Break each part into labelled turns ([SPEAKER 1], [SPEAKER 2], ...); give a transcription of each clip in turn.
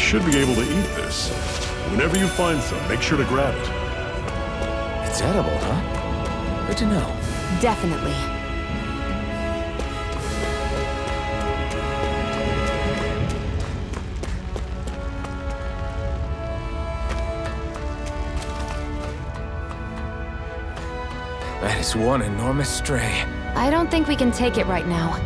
[SPEAKER 1] should be able to eat this. Whenever you find some, make sure to grab it.
[SPEAKER 2] It's edible, huh? Good to know.
[SPEAKER 3] Definitely.
[SPEAKER 2] That is one enormous stray.
[SPEAKER 3] I don't think we can take it right now.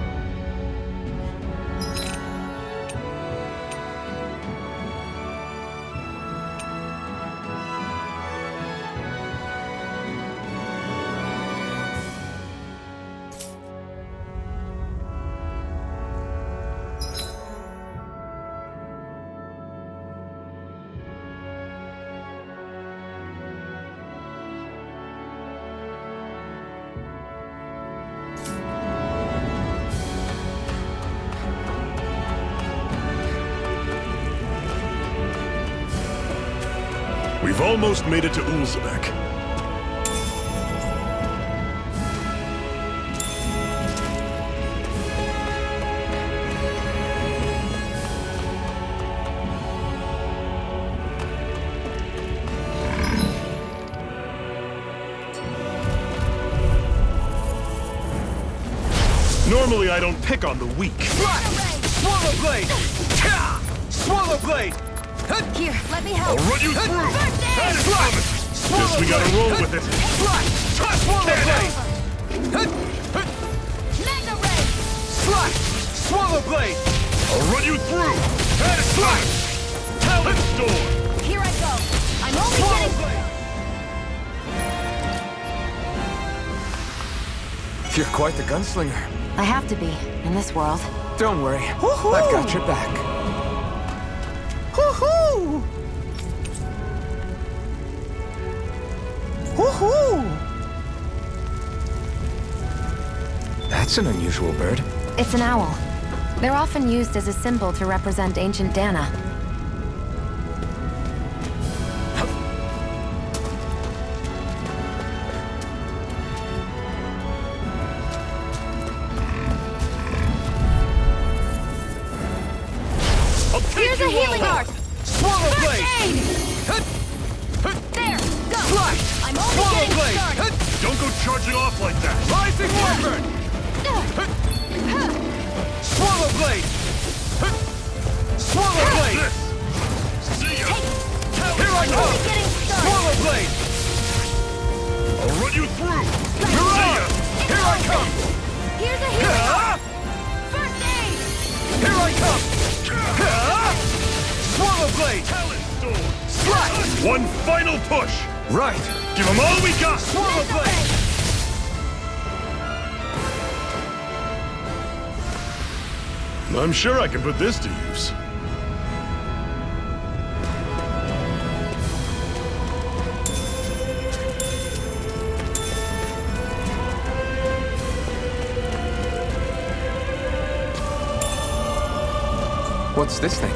[SPEAKER 1] We've almost made it to Ulzebek. Normally I don't pick on the weak.
[SPEAKER 2] Swallow blade! Swallow blade!
[SPEAKER 3] Here, let me help.
[SPEAKER 1] I'll run you through! That is coming! Guess we gotta roll with it.
[SPEAKER 2] Swallow blade!
[SPEAKER 3] Mega ray!
[SPEAKER 2] Slash! Swallow blade!
[SPEAKER 1] I'll run you through! That is coming! Talent Storm!
[SPEAKER 3] Here I go. I'm only
[SPEAKER 2] Swallow
[SPEAKER 3] getting...
[SPEAKER 2] blade! You're quite the gunslinger.
[SPEAKER 3] I have to be, in this world.
[SPEAKER 2] Don't worry, I've got your back.
[SPEAKER 4] Woohoo! Woohoo!
[SPEAKER 2] That's an unusual bird.
[SPEAKER 3] It's an owl. They're often used as a symbol to represent ancient Dana. Here's a healing art!
[SPEAKER 2] Swallow blade!
[SPEAKER 3] Aid! There, go!
[SPEAKER 2] Slash!
[SPEAKER 3] I'm only
[SPEAKER 2] Swallow
[SPEAKER 3] getting
[SPEAKER 2] blade!
[SPEAKER 3] started!
[SPEAKER 1] Don't go charging off like that!
[SPEAKER 2] Rising Wyvern! Swallow blade! Swallow blade!
[SPEAKER 1] This! See ya!
[SPEAKER 2] Here I
[SPEAKER 3] I'm
[SPEAKER 2] come!
[SPEAKER 3] only getting started!
[SPEAKER 2] Swallow blade!
[SPEAKER 1] I'll run you through!
[SPEAKER 2] You're
[SPEAKER 1] See
[SPEAKER 2] on!
[SPEAKER 1] ya!
[SPEAKER 2] Here I come!
[SPEAKER 3] Here's a healing art!
[SPEAKER 2] Ah!
[SPEAKER 3] First aid!
[SPEAKER 2] Here I come! Ah! Swallow blade!
[SPEAKER 1] Talent Storm!
[SPEAKER 2] Slash!
[SPEAKER 1] One final push!
[SPEAKER 2] Right!
[SPEAKER 1] Give them all we got!
[SPEAKER 2] Swallow blade!
[SPEAKER 1] I'm sure I can put this to use.
[SPEAKER 2] What's this thing?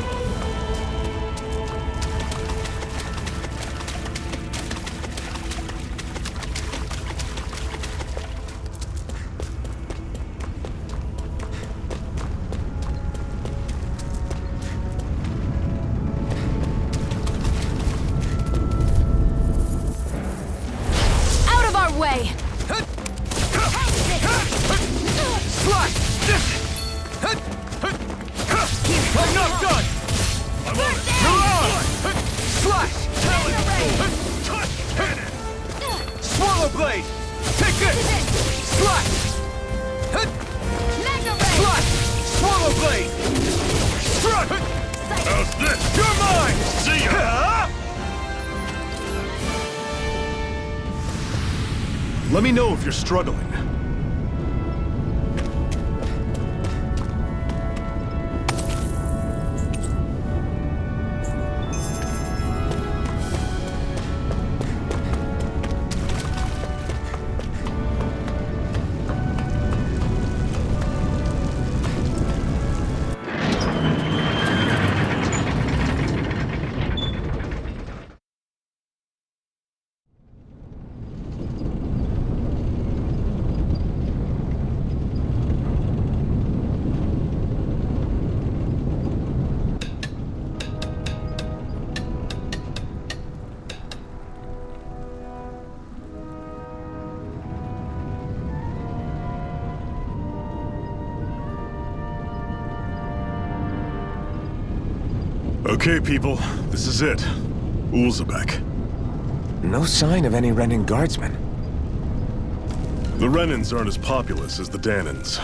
[SPEAKER 3] Out of our way!
[SPEAKER 2] Slash! I'm not done!
[SPEAKER 1] I'm on it!
[SPEAKER 2] You're on! Slash!
[SPEAKER 1] Touch cannon!
[SPEAKER 2] Swallow blade! Take this! Slash! Slash! Swallow blade! Strut!
[SPEAKER 1] How's this?
[SPEAKER 2] You're mine!
[SPEAKER 1] See ya! Let me know if you're struggling. Okay, people, this is it. Ulzebek.
[SPEAKER 2] No sign of any Renan guardsmen.
[SPEAKER 1] The Renans aren't as populous as the Danans.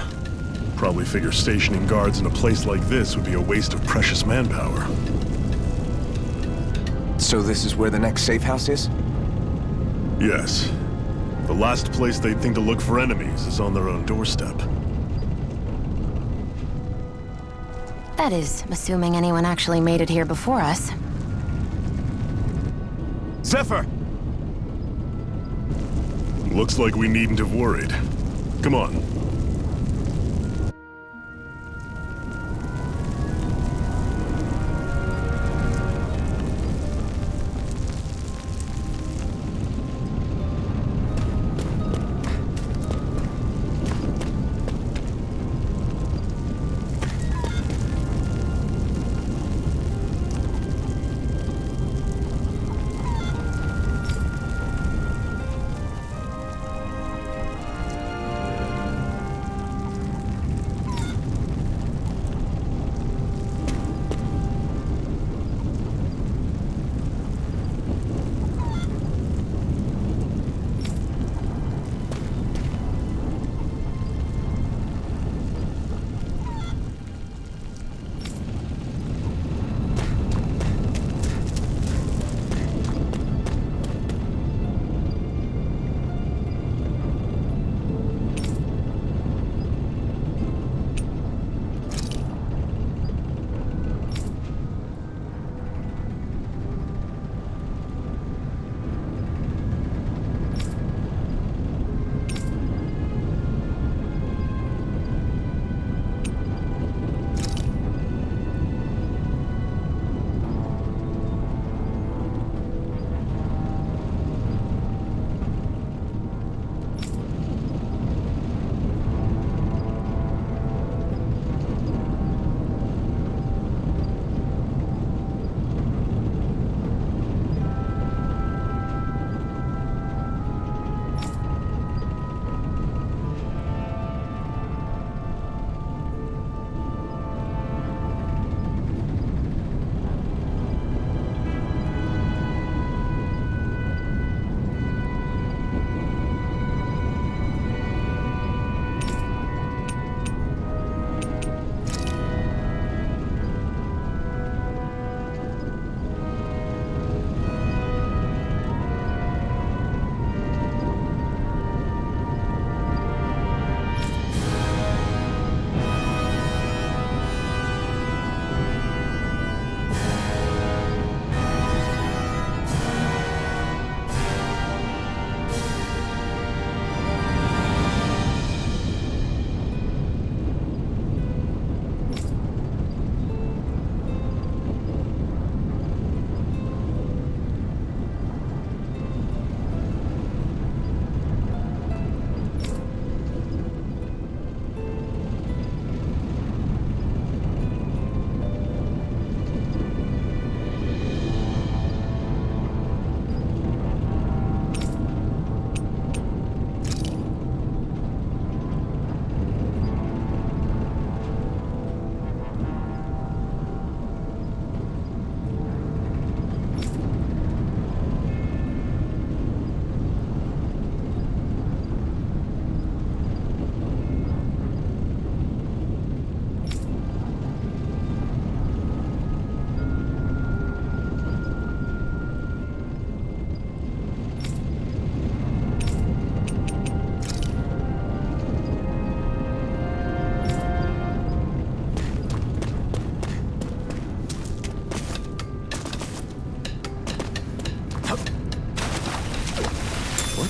[SPEAKER 1] Probably figure stationing guards in a place like this would be a waste of precious manpower.
[SPEAKER 2] So this is where the next safe house is?
[SPEAKER 1] Yes. The last place they'd think to look for enemies is on their own doorstep.
[SPEAKER 3] That is, assuming anyone actually made it here before us.
[SPEAKER 2] Zephyr!
[SPEAKER 1] Looks like we needn't have worried. Come on.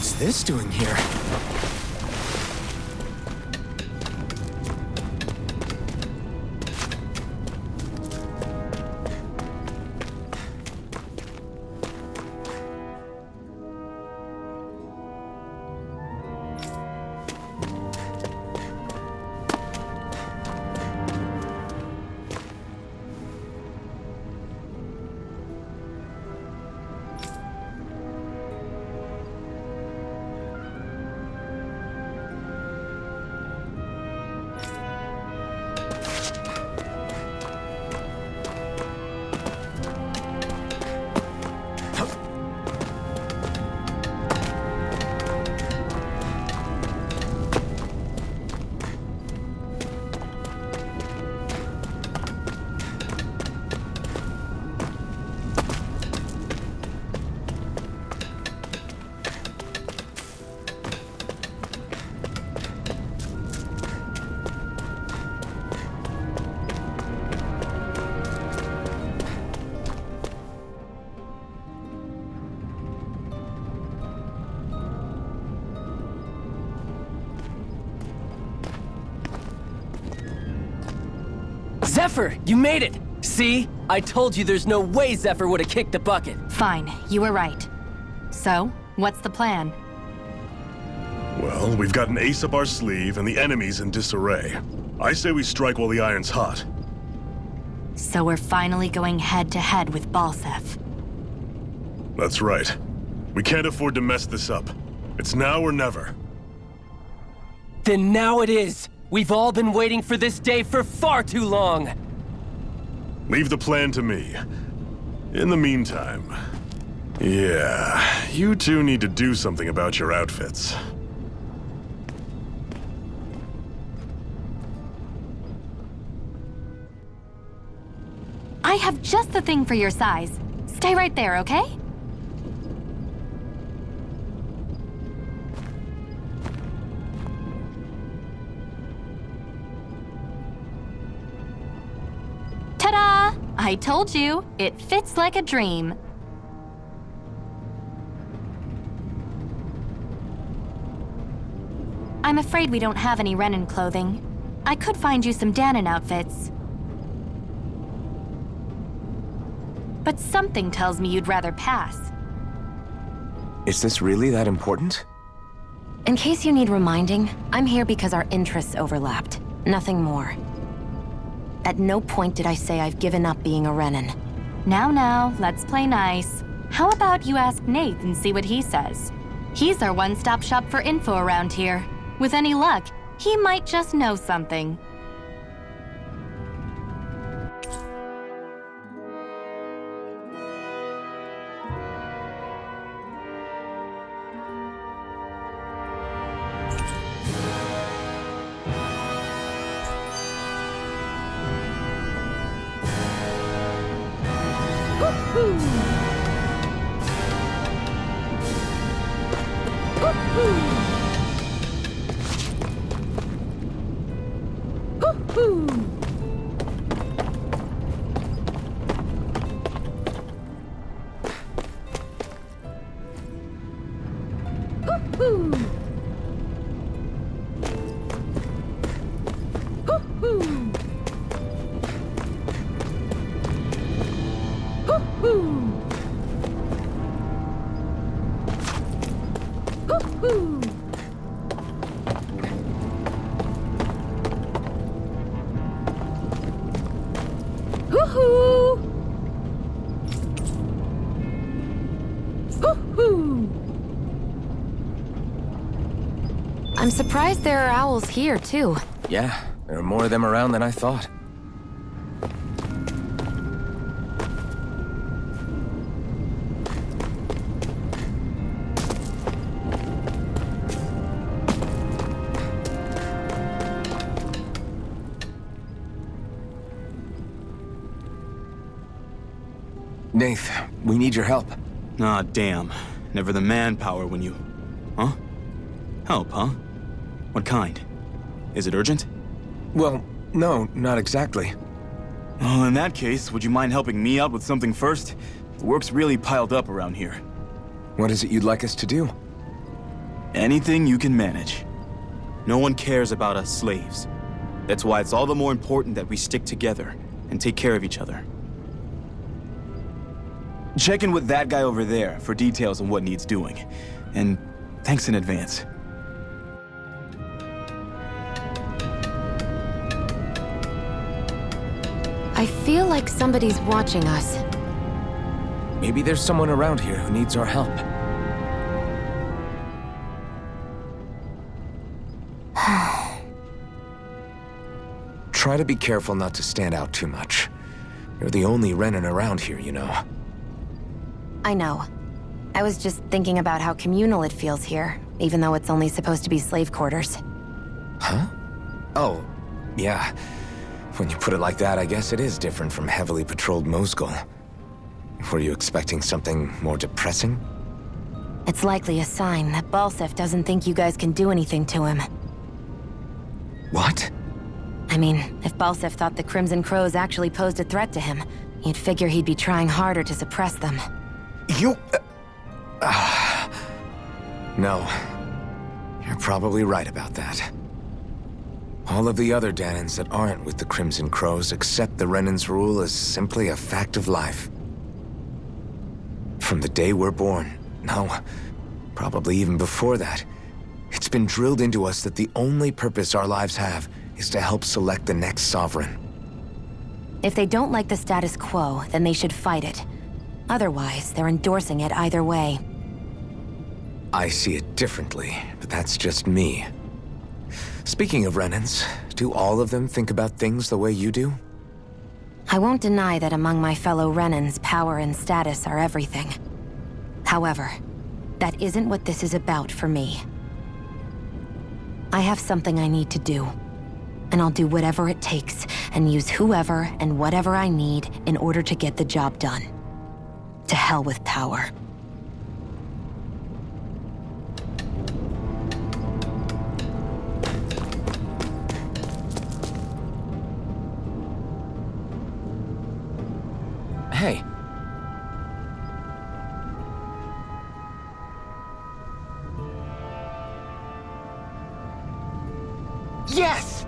[SPEAKER 2] What's this doing here?
[SPEAKER 4] Zephyr, you made it! See? I told you there's no way Zephyr would have kicked the bucket.
[SPEAKER 3] Fine, you were right. So, what's the plan?
[SPEAKER 1] Well, we've got an ace up our sleeve and the enemy's in disarray. I say we strike while the iron's hot.
[SPEAKER 3] So we're finally going head-to-head with Balsef.
[SPEAKER 1] That's right. We can't afford to mess this up. It's now or never.
[SPEAKER 4] Then now it is! We've all been waiting for this day for far too long!
[SPEAKER 1] Leave the plan to me. In the meantime... yeah, you two need to do something about your outfits.
[SPEAKER 3] I have just the thing for your size. Stay right there, okay? Ta-da! I told you, it fits like a dream. I'm afraid we don't have any Renin clothing. I could find you some Danon outfits. But something tells me you'd rather pass.
[SPEAKER 2] Is this really that important?
[SPEAKER 3] In case you need reminding, I'm here because our interests overlapped. Nothing more. At no point did I say I've given up being a Renin. Now, let's play nice. How about you ask Nate and see what he says? He's our one-stop shop for info around here. With any luck, he might just know something. I'm surprised there are owls here, too.
[SPEAKER 2] Yeah, there are more of them around than I thought. Nath, we need your help.
[SPEAKER 5] Ah, damn. Never the manpower when you... Huh? Help, huh? What kind? Is it urgent?
[SPEAKER 2] Well, no, not exactly.
[SPEAKER 5] Well, in that case, would you mind helping me out with something first? The work's really piled up around here.
[SPEAKER 2] What is it you'd like us to do?
[SPEAKER 5] Anything you can manage. No one cares about us slaves. That's why it's all the more important that we stick together and take care of each other. Check in with that guy over there for details on what needs doing. And thanks in advance.
[SPEAKER 3] I feel like somebody's watching us.
[SPEAKER 2] Maybe there's someone around here who needs our help. Try to be careful not to stand out too much. You're the only Renin around here, you know.
[SPEAKER 3] I know. I was just thinking about how communal it feels here, even though it's only supposed to be slave quarters.
[SPEAKER 2] Huh? Oh, yeah. When you put it like that, I guess it is different from heavily patrolled Mosgul. Were you expecting something more depressing?
[SPEAKER 3] It's likely a sign that Balsef doesn't think you guys can do anything to him.
[SPEAKER 2] What?
[SPEAKER 3] I mean, if Balsef thought the Crimson Crows actually posed a threat to him, you'd figure he'd be trying harder to suppress them.
[SPEAKER 2] You... No. You're probably right about that. All of the other Danans that aren't with the Crimson Crows accept the Renan's rule as simply a fact of life. From the day we're born, no, probably even before that, it's been drilled into us that the only purpose our lives have is to help select the next sovereign.
[SPEAKER 3] If they don't like the status quo, then they should fight it. Otherwise, they're endorsing it either way.
[SPEAKER 2] I see it differently, but that's just me. Speaking of Renans, do all of them think about things the way you do?
[SPEAKER 3] I won't deny that among my fellow Renans, power and status are everything. However, that isn't what this is about for me. I have something I need to do, and I'll do whatever it takes and use whoever and whatever I need in order to get the job done. To hell with power.
[SPEAKER 2] Hey.
[SPEAKER 4] Yes!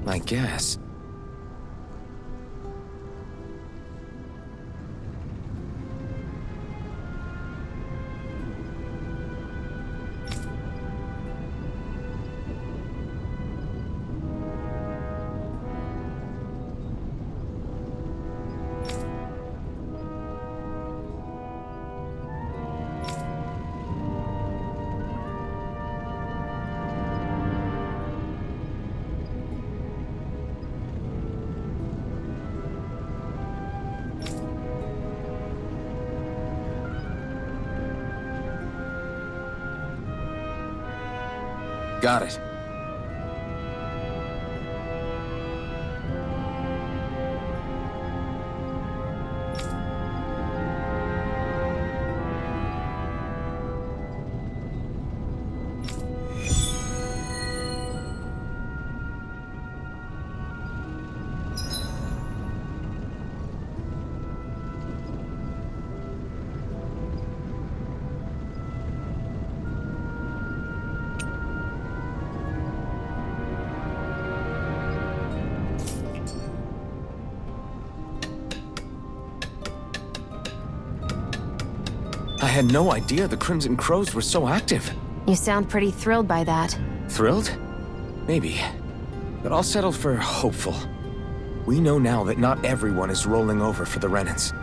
[SPEAKER 2] I guess. Got it. I had no idea the Crimson Crows were so active.
[SPEAKER 3] You sound pretty thrilled by that.
[SPEAKER 2] Thrilled? Maybe. But I'll settle for hopeful. We know now that not everyone is rolling over for the Renans.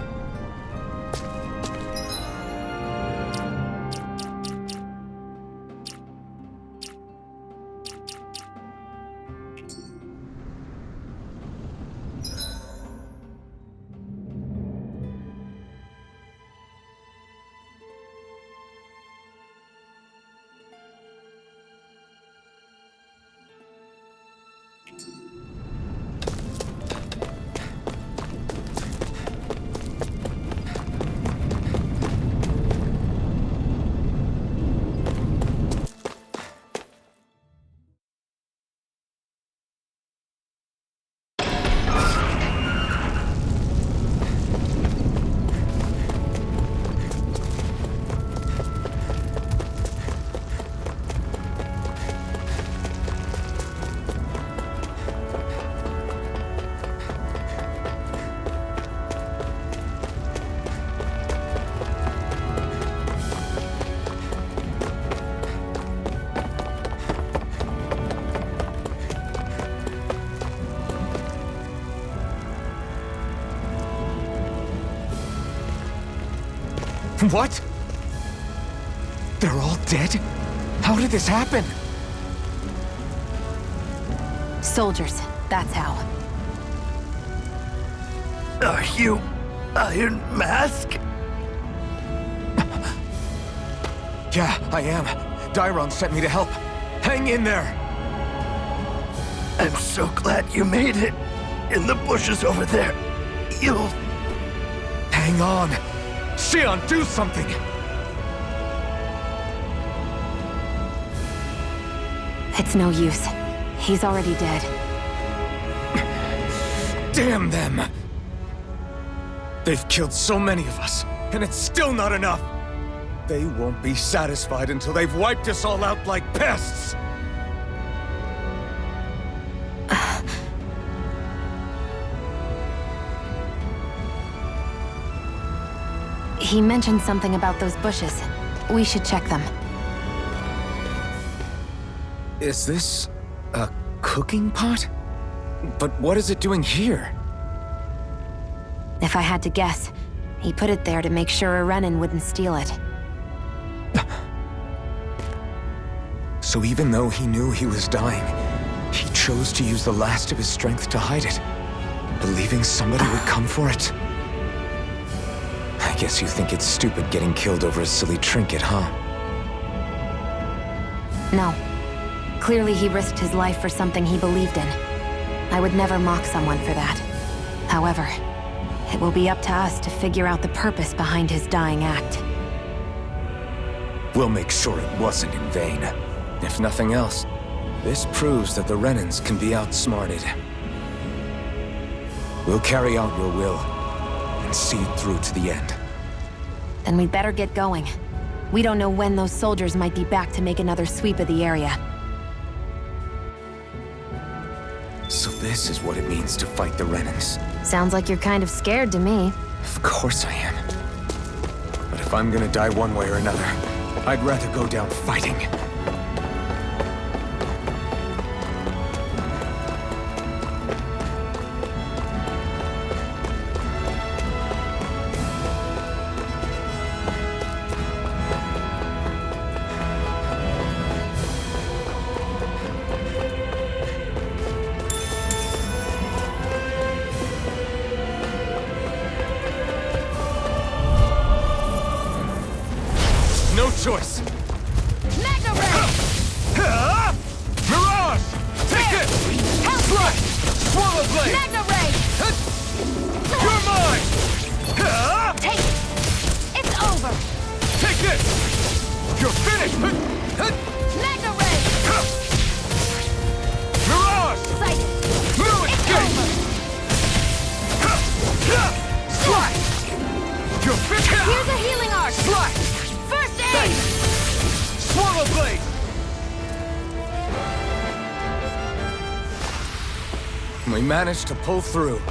[SPEAKER 2] What? They're all dead? How did this happen?
[SPEAKER 3] Soldiers, that's how.
[SPEAKER 6] Are you Iron Mask?
[SPEAKER 2] Yeah, I am. Dairon sent me to help. Hang in there!
[SPEAKER 6] I'm so glad you made it. In the bushes over there. You'll...
[SPEAKER 2] Hang on! Xion, do something!
[SPEAKER 3] It's no use. He's already dead.
[SPEAKER 2] Damn them! They've killed so many of us, and it's still not enough! They won't be satisfied until they've wiped us all out like pests!
[SPEAKER 3] He mentioned something about those bushes. We should check them.
[SPEAKER 2] Is this a cooking pot? But what is it doing here?
[SPEAKER 3] If I had to guess, he put it there to make sure a Renin wouldn't steal it.
[SPEAKER 2] So even though he knew he was dying, he chose to use the last of his strength to hide it, believing somebody would come for it. I guess you think it's stupid getting killed over a silly trinket, huh?
[SPEAKER 3] No. Clearly he risked his life for something he believed in. I would never mock someone for that. However, it will be up to us to figure out the purpose behind his dying act.
[SPEAKER 2] We'll make sure it wasn't in vain. If nothing else, this proves that the Renins can be outsmarted. We'll carry out your will, and see it through to the end.
[SPEAKER 3] Then we'd better get going. We don't know when those soldiers might be back to make another sweep of the area.
[SPEAKER 2] So this is what it means to fight the Renins.
[SPEAKER 3] Sounds like you're kind of scared to me.
[SPEAKER 2] Of course I am. But if I'm gonna die one way or another, I'd rather go down fighting. No choice!
[SPEAKER 3] Mega Ray!
[SPEAKER 2] Mirage! Take it! Slash! Swallow Blade!
[SPEAKER 3] Mega Ray!
[SPEAKER 2] You're mine!
[SPEAKER 3] Take it! It's over!
[SPEAKER 2] Take this! You're finished!
[SPEAKER 3] Mega Ray!
[SPEAKER 2] Mirage!
[SPEAKER 3] Sighted!
[SPEAKER 2] New
[SPEAKER 3] It's
[SPEAKER 2] escape! Slash! You're finished!
[SPEAKER 3] Here's a healing arc!
[SPEAKER 2] Slash!
[SPEAKER 3] First aid!
[SPEAKER 2] Swallow Blade! We managed to pull through.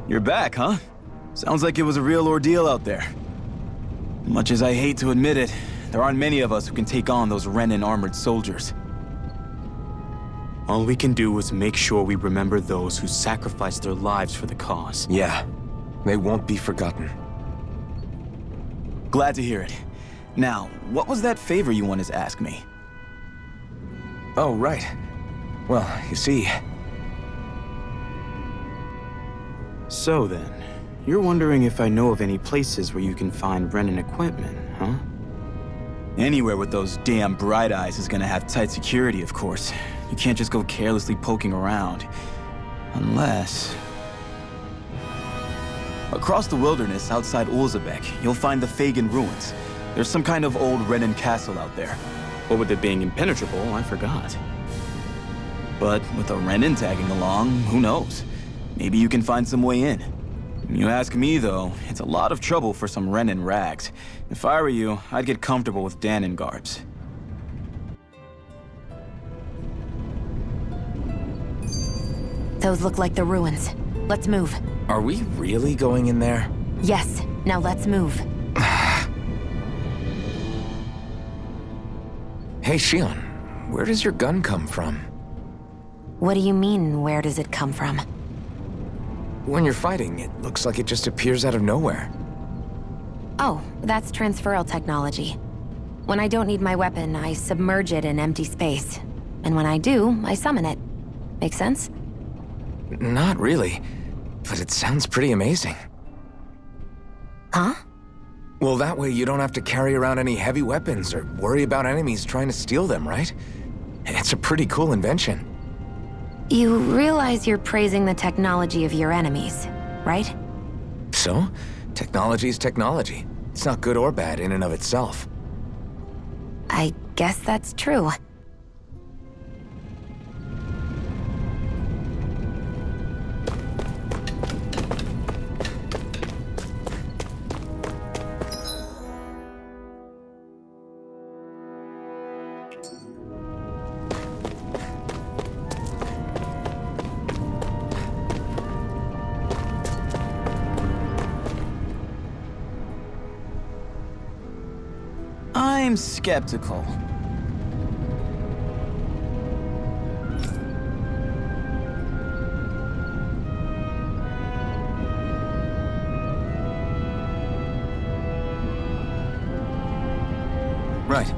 [SPEAKER 5] You're back, huh? Sounds like it was a real ordeal out there. Much as I hate to admit it, there aren't many of us who can take on those Renin armored soldiers. All we can do is make sure we remember those who sacrificed their lives for the cause.
[SPEAKER 2] Yeah, they won't be forgotten.
[SPEAKER 5] Glad to hear it. Now, what was that favor you wanted to ask me?
[SPEAKER 2] Oh, right. Well, you see...
[SPEAKER 5] So then, you're wondering if I know of any places where you can find Renin equipment, huh? Anywhere with those damn bright eyes is gonna have tight security, of course. You can't just go carelessly poking around. Unless... Across the wilderness outside Ulzebek, you'll find the Fagan ruins. There's some kind of old Renin castle out there. But with it being impenetrable, I forgot. But with a Renin tagging along, who knows? Maybe you can find some way in. You ask me, though, it's a lot of trouble for some Renin rags. If I were you, I'd get comfortable with Danon garbs.
[SPEAKER 3] Those look like the ruins. Let's move.
[SPEAKER 2] Are we really going in there?
[SPEAKER 3] Yes, now let's move.
[SPEAKER 2] Hey, Shion, where does your gun come from?
[SPEAKER 3] What do you mean, where does it come from?
[SPEAKER 2] When you're fighting, it looks like it just appears out of nowhere.
[SPEAKER 3] Oh, that's transferal technology. When I don't need my weapon, I submerge it in empty space. And when I do, I summon it. Make sense?
[SPEAKER 2] Not really, but it sounds pretty amazing.
[SPEAKER 3] Huh?
[SPEAKER 2] Well, that way you don't have to carry around any heavy weapons or worry about enemies trying to steal them, right? It's a pretty cool invention.
[SPEAKER 3] You realize you're praising the technology of your enemies, right?
[SPEAKER 2] So, technology's technology. It's not good or bad in and of itself.
[SPEAKER 3] I guess that's true.
[SPEAKER 5] I'm skeptical.
[SPEAKER 2] Right.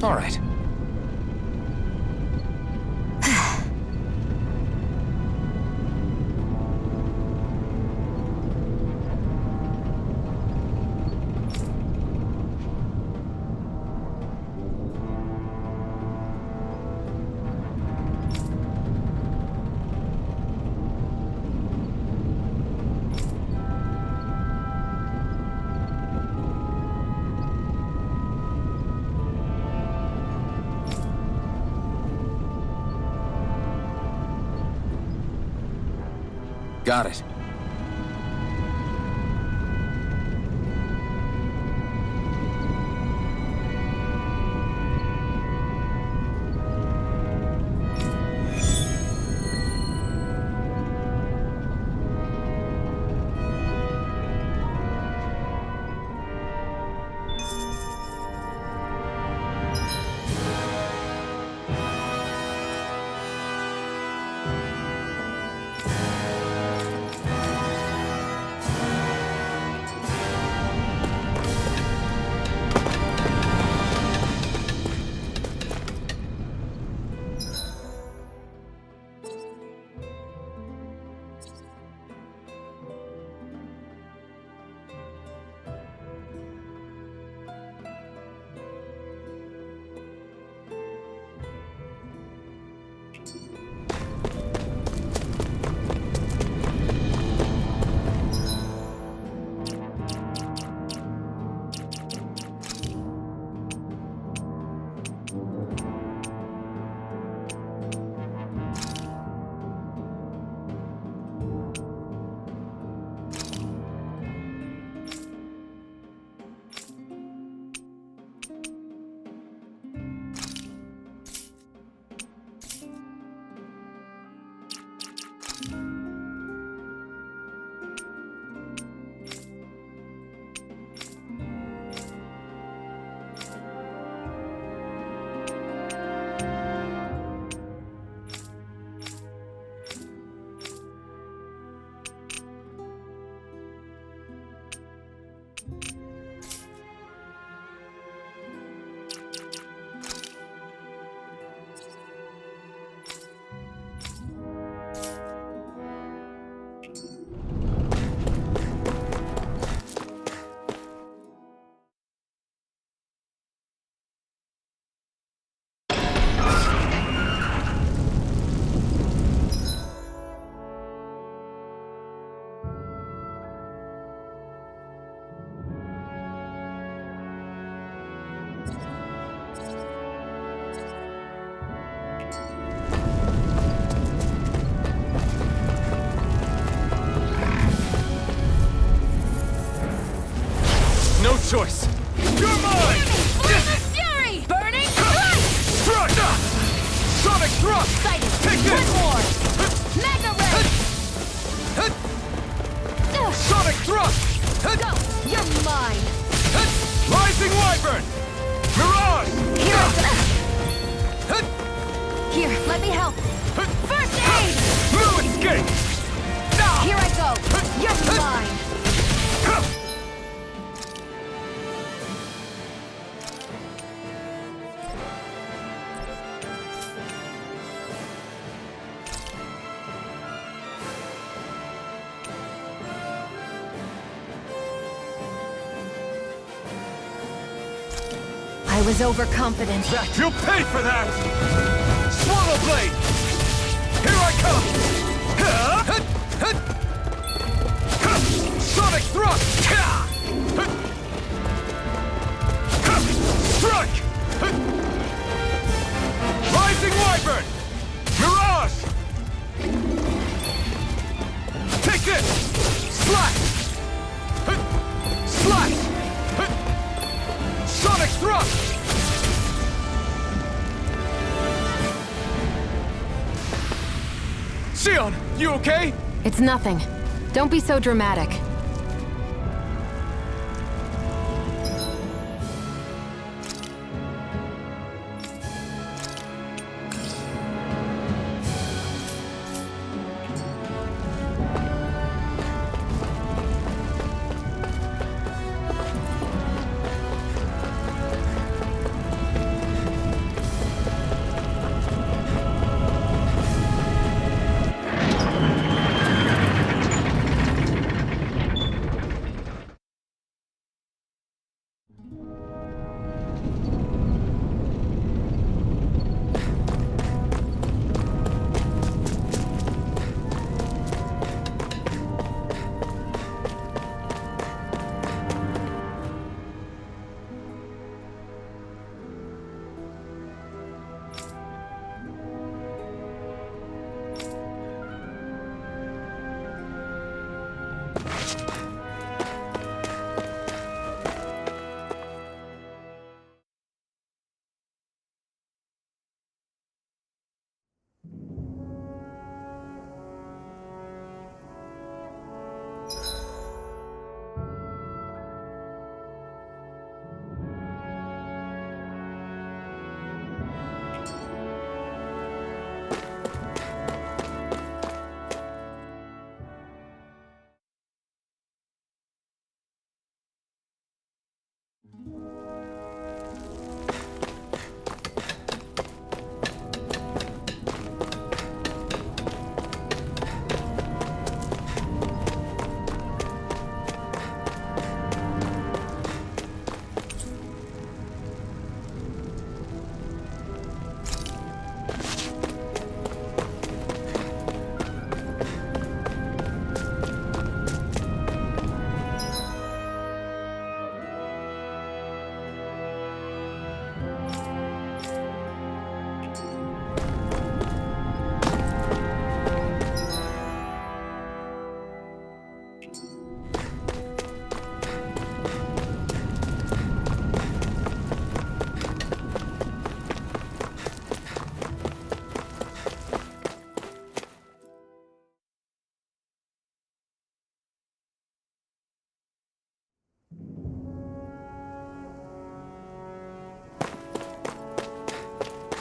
[SPEAKER 2] All right. Got it.
[SPEAKER 4] No choice!
[SPEAKER 6] You're mine!
[SPEAKER 3] Fury! Burning
[SPEAKER 6] Strike! Sonic thrust!
[SPEAKER 3] Excited!
[SPEAKER 6] Take this!
[SPEAKER 3] One more! Mega Ray!
[SPEAKER 6] Sonic thrust!
[SPEAKER 3] Go! You're mine!
[SPEAKER 6] Rising Wyvern! Mirage!
[SPEAKER 3] Here, let me help! First aid!
[SPEAKER 6] Blue escape!
[SPEAKER 3] Here I go! You're mine! I was overconfident.
[SPEAKER 6] You'll pay for that! Swallow Blade! Here I come! Sonic thrust! Strike! Rising Wyvern! Mirage! Take this! Slash! Slash! Sonic thrust! Sion, you okay?
[SPEAKER 3] It's nothing. Don't be so dramatic.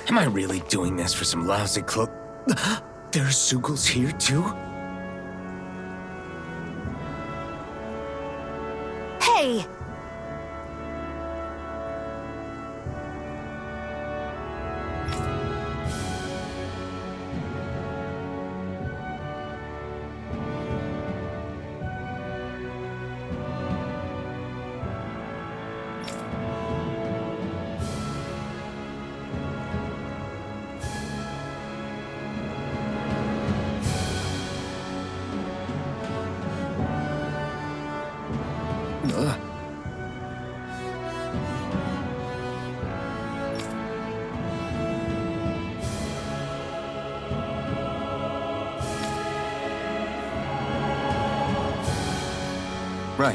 [SPEAKER 2] Am I really doing this for some lousy cloak? There's Zoogles here, too?
[SPEAKER 3] Hey!
[SPEAKER 2] Right.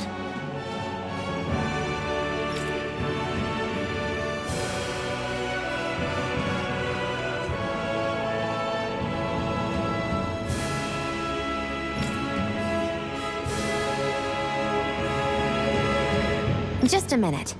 [SPEAKER 3] Just a minute.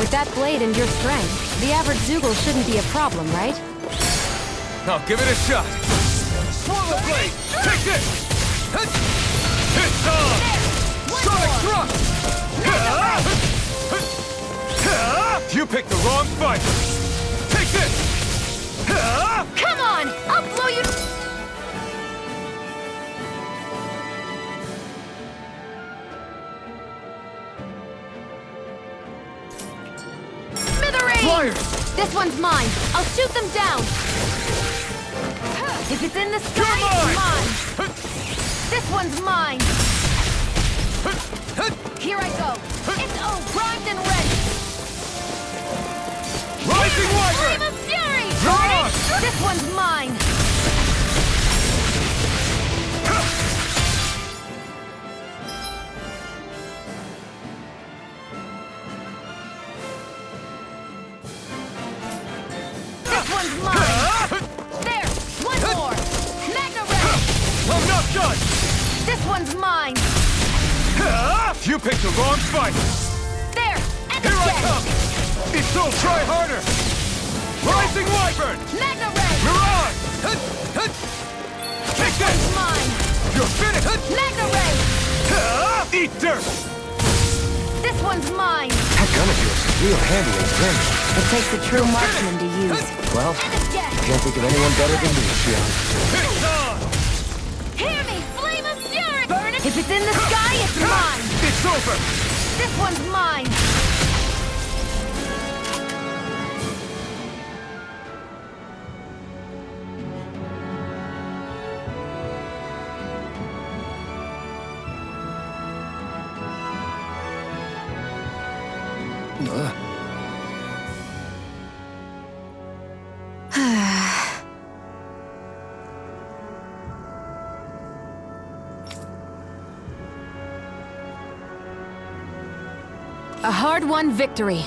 [SPEAKER 3] With that blade and your strength, the average Zoogle shouldn't be a problem, right?
[SPEAKER 2] I'll give it a shot. Swallow blade! Take this! It's on! Sonic thrust! You picked the wrong fight! Take this!
[SPEAKER 3] Come on! I'll blow you... Smithereens! This one's mine. I'll shoot them down. If it's in the sky, it's mine. This one's mine. Here I go. It's all primed and ready.
[SPEAKER 2] Rising Wyvern!
[SPEAKER 3] Flame of Fury!
[SPEAKER 2] Run!
[SPEAKER 3] This one's mine. This one's mine. There, one more. Magna Ray.
[SPEAKER 2] I'm not done!
[SPEAKER 3] This one's mine.
[SPEAKER 2] You picked the wrong fight!
[SPEAKER 3] There, and
[SPEAKER 2] Here I
[SPEAKER 3] again.
[SPEAKER 2] come! It's so try harder! Rising Wyvern!
[SPEAKER 3] Magna Ray.
[SPEAKER 2] Mirage! Take this!
[SPEAKER 3] Mine.
[SPEAKER 2] You're finished!
[SPEAKER 3] Magna Ray.
[SPEAKER 2] Eat dirt!
[SPEAKER 3] This one's mine.
[SPEAKER 2] That gun of yours is real handy and grim.
[SPEAKER 3] It takes a true marksman to use.
[SPEAKER 2] Well,
[SPEAKER 3] And again.
[SPEAKER 2] can't think of anyone better than me, Shion.
[SPEAKER 1] It's on!
[SPEAKER 3] Hear me, Flame of Fury! Burn it. If it's in the sky, it's mine.
[SPEAKER 2] It's over!
[SPEAKER 3] This one's mine. A hard-won victory.